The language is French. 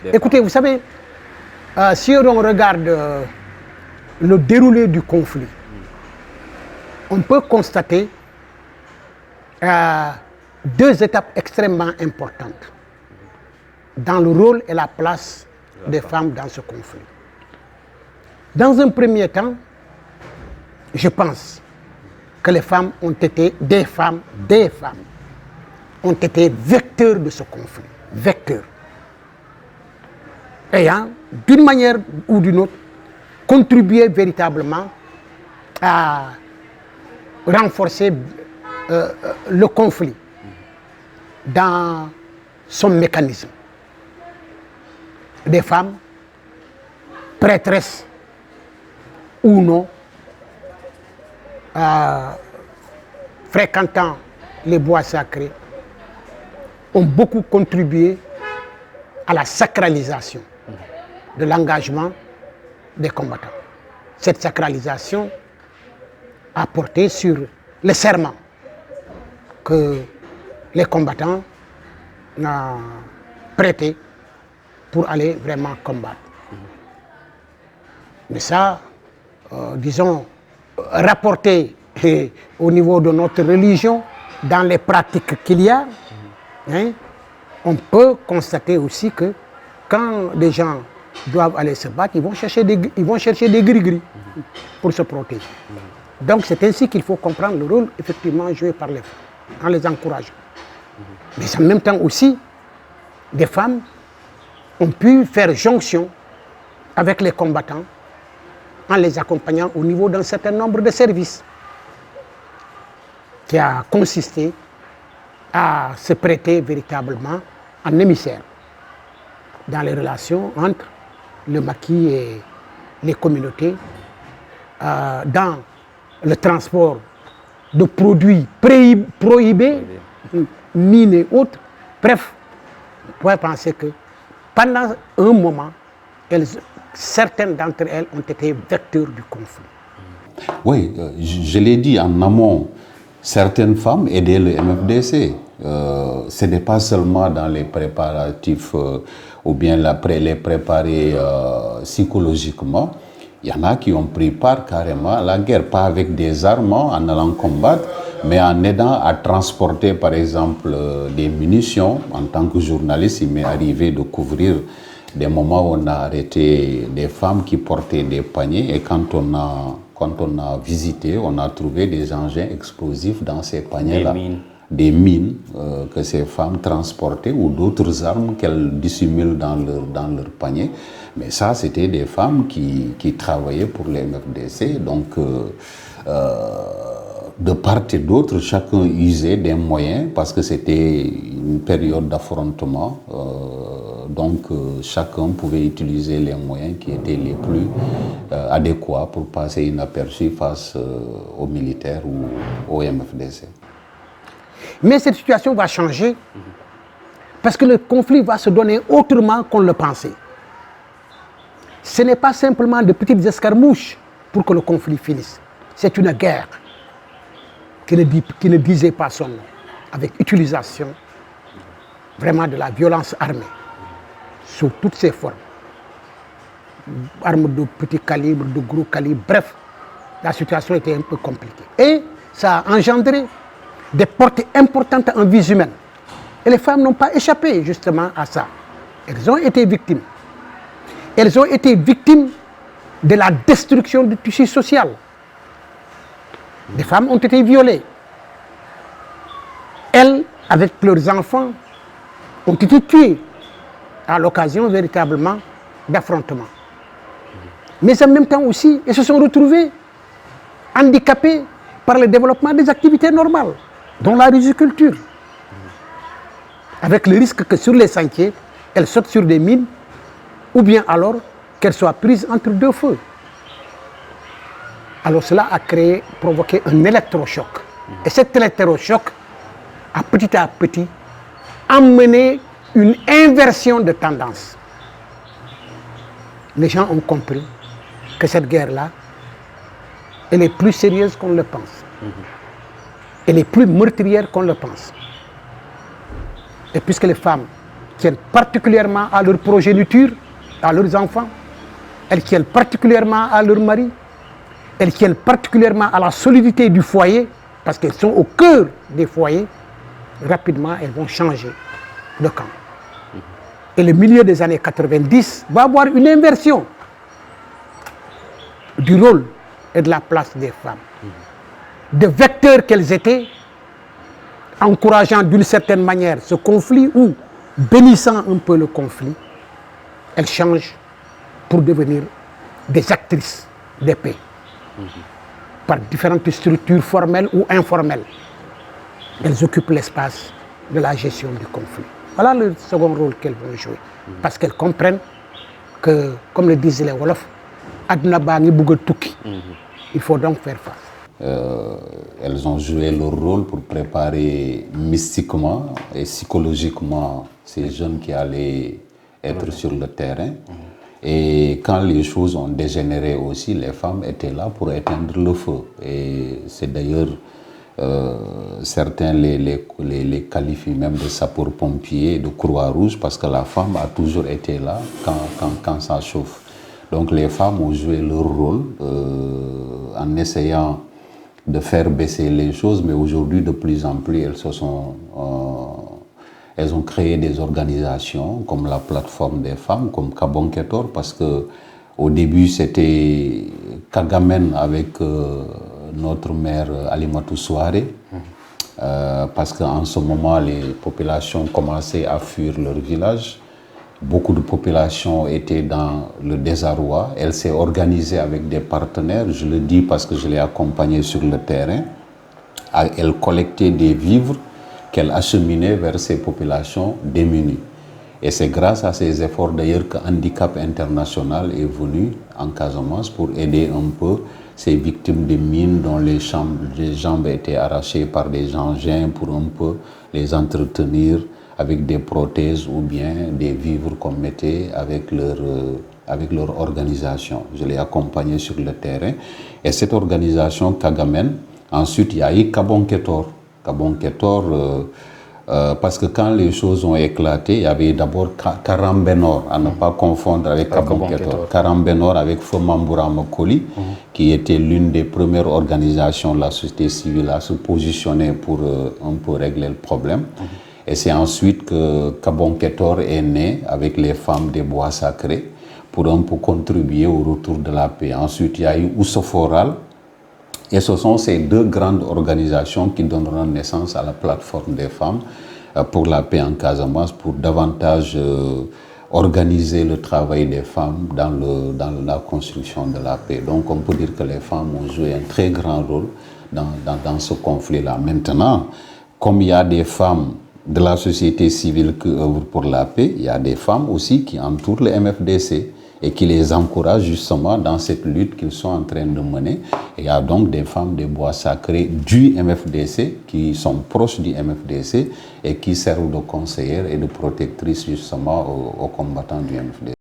Écoutez, vous savez, si on regarde le déroulé du conflit, on peut constater deux étapes extrêmement importantes dans le rôle et la place des femmes dans ce conflit. Dans un premier temps, je pense que les femmes ont été, des femmes ont été vecteurs de ce conflit, vecteurs, ayant d'une manière ou d'une autre contribué véritablement à renforcer le conflit dans son mécanisme. Des femmes, prêtresses ou non, fréquentant les bois sacrés, ont beaucoup contribué à la sacralisation de l'engagement des combattants. Cette sacralisation a porté sur le serment que les combattants ont prêté pour aller vraiment combattre. Mais ça, disons, rapporté au niveau de notre religion, dans les pratiques qu'il y a, hein, on peut constater aussi que quand des gens doivent aller se battre, ils vont chercher des gris-gris pour se protéger. Donc c'est ainsi qu'il faut comprendre le rôle effectivement joué par les femmes, en les encourageant. Mais en même temps aussi, des femmes ont pu faire jonction avec les combattants en les accompagnant au niveau d'un certain nombre de services qui a consisté à se prêter véritablement en émissaire dans les relations entre le maquis et les communautés, dans le transport de produits prohibés, mines et autres. Bref, on pourrait penser que pendant un moment, certaines d'entre elles ont été vecteurs du conflit. Oui, je l'ai dit en amont, certaines femmes aidaient le MFDC. Ce n'est pas seulement dans les préparatifs ou bien les préparer psychologiquement. Il y en a qui ont pris part carrément à la guerre, pas avec des armes en allant combattre, mais en aidant à transporter par exemple des munitions. En tant que journaliste, il m'est arrivé de couvrir des moments où on a arrêté des femmes qui portaient des paniers et quand on a visité, on a trouvé des engins explosifs dans ces paniers-là. Des mines que ces femmes transportaient ou d'autres armes qu'elles dissimulent dans leur panier. Mais ça, c'était des femmes qui travaillaient pour les MFDC. Donc, de part et d'autre, chacun usait des moyens parce que c'était une période d'affrontement. Donc, chacun pouvait utiliser les moyens qui étaient les plus adéquats pour passer inaperçu face aux militaires ou aux MFDC. Mais cette situation va changer parce que le conflit va se donner autrement qu'on le pensait. Ce n'est pas simplement de petites escarmouches pour que le conflit finisse. C'est une guerre qui ne disait pas son nom, avec utilisation vraiment de la violence armée, sous toutes ses formes. Armes de petit calibre, de gros calibre, bref, la situation était un peu compliquée. Et ça a engendré des portées importantes en vie humaine. Et les femmes n'ont pas échappé justement à ça. Elles ont été victimes. Elles ont été victimes de la destruction du tissu social. Les femmes ont été violées. Elles, avec leurs enfants, ont été tuées à l'occasion véritablement d'affrontements. Mais en même temps aussi, elles se sont retrouvées handicapées par le développement des activités normales, dont la riziculture. Avec le risque que sur les sentiers, elles sautent sur des mines, ou bien alors qu'elles soient prises entre deux feux. Alors cela a provoqué un électrochoc. Et cet électrochoc a petit à petit amené une inversion de tendance. Les gens ont compris que cette guerre-là, elle est plus sérieuse qu'on le pense. Elle est plus meurtrière qu'on le pense. Et puisque les femmes tiennent particulièrement à leur progéniture, à leurs enfants. Elles tiennent particulièrement à leur mari. Elles tiennent particulièrement à la solidité du foyer, parce qu'elles sont au cœur des foyers. Rapidement, elles vont changer de camp. Et le milieu des années 90 va avoir une inversion du rôle et de la place des femmes. De vecteurs qu'elles étaient, encourageant d'une certaine manière ce conflit ou bénissant un peu le conflit, elles changent pour devenir des actrices de paix par différentes structures formelles ou informelles. Elles occupent l'espace de la gestion du conflit. Voilà le second rôle qu'elles vont jouer. Parce qu'elles comprennent que, comme le disaient les Wolofs, Aduna baa ngi bugg a tukki. Il faut donc faire face. Elles ont joué leur rôle pour préparer mystiquement et psychologiquement ces jeunes qui allaient être sur le terrain. Et quand les choses ont dégénéré aussi, les femmes étaient là pour éteindre le feu. Et c'est d'ailleurs, certains les qualifient même de sapeurs-pompiers, de Croix-Rouge, parce que la femme a toujours été là quand ça chauffe. Donc les femmes ont joué leur rôle en essayant de faire baisser les choses, mais aujourd'hui, de plus en plus, elles ont créé des organisations comme la plateforme des femmes, comme Kabonketor, parce que au début, c'était Kagamen avec notre mère Alimatou Souare, parce qu'en ce moment, les populations commençaient à fuir leur village. Beaucoup de populations étaient dans le désarroi. Elle s'est organisée avec des partenaires, je le dis parce que je l'ai accompagnée sur le terrain. Elle collectait des vivres qu'elle acheminait vers ces populations démunies. Et c'est grâce à ces efforts d'ailleurs que Handicap International est venu en Casamance pour aider un peu ces victimes de mines dont les jambes étaient arrachées par des engins pour un peu les entretenir avec des prothèses ou bien des vivres qu'on mettait avec leur organisation. Je l'ai accompagné sur le terrain. Et cette organisation Kagamen, ensuite il y a eu Kabonketor. Kabonketor, parce que quand les choses ont éclaté, il y avait d'abord Karambenor, à ne pas confondre avec Kabonketor. Karambenor avec Fomamboura Mokoli, qui était l'une des premières organisations de la société civile à se positionner pour un peu régler le problème. Et c'est ensuite que Kabonketor est né avec les femmes des bois sacrés pour un peu contribuer au retour de la paix. Ensuite, il y a eu Oussoforal. Et ce sont ces deux grandes organisations qui donneront naissance à la plateforme des femmes pour la paix en Casamance, pour davantage organiser le travail des femmes dans la construction de la paix. Donc on peut dire que les femmes ont joué un très grand rôle dans ce conflit-là. Maintenant, comme il y a des femmes de la société civile qui œuvrent pour la paix, il y a des femmes aussi qui entourent le MFDC et qui les encouragent justement dans cette lutte qu'ils sont en train de mener. Et il y a donc des femmes des bois sacrés du MFDC qui sont proches du MFDC et qui servent de conseillères et de protectrices justement aux combattants du MFDC.